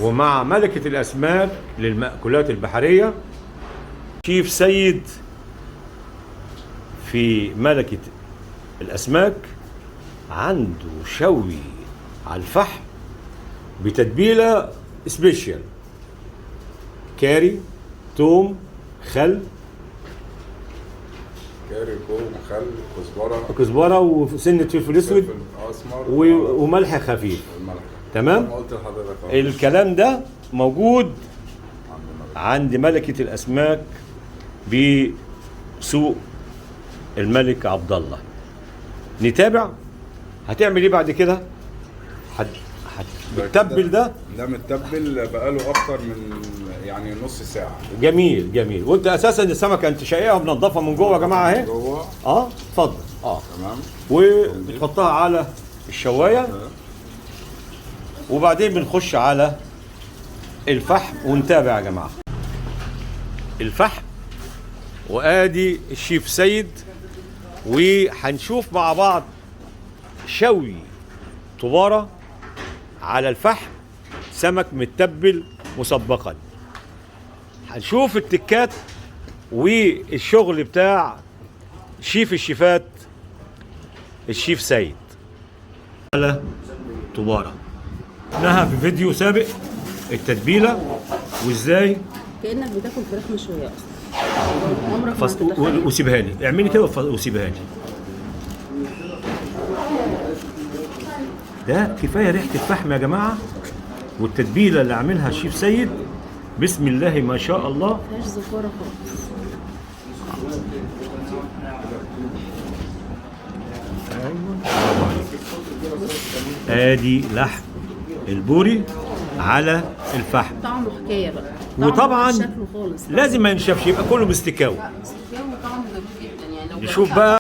ومع ملكة الأسماك للمأكولات البحرية شيف سيد في ملكة الأسماك، عنده شوي على الفحم بتتبيلة سبيشال، كاري، توم، خل، كاري، توم، خل، كزبرة وسنة فلفل اسود اسمر وملح خفيف. والملح. تمام. قلت لحضرتك الكلام ده موجود عند ملكة الأسماك بسوق الملك عبد الله. نتابع هتعمل ايه بعد كده. بتتبل ده متبل بقاله اكتر من يعني نص ساعه. جميل جميل. وانت اساسا السمكه انت شايقها ومنضفها من جوه يا جماعه اهي. جوه اتفضل. تمام. وبتحطها على الشوايه وبعدين بنخش على الفحم ونتابع يا جماعه الفحم. وادي الشيف سيد وهنشوف مع بعض شوي طبارة على الفحم، سمك متبل مسبقا. هنشوف التكات والشغل بتاع شيف الشيفات الشيف سيد على طبارة. نهى في فيديو سابق التتبيلة وازاي كأنك بتاكل فراخ مشوية اصلا. عمرك ما هتتخيل. وسيبها لي، اعملي كده وسيبها لي. ده كفايه ريحه الفحم يا جماعه والتتبيله اللي عاملها الشيف سيد. بسم الله ما شاء الله. مفيهاش زفارة خالص. برافو عليك. ادي لحم البوري على الفحم. طعمه حكاية بقى. وطبعا شكله خالص. لازم ما ينشفش، يبقى كله مستكاوي. لا، استكاوي وطعمه جميل جدا يعني. لو نشوف بقى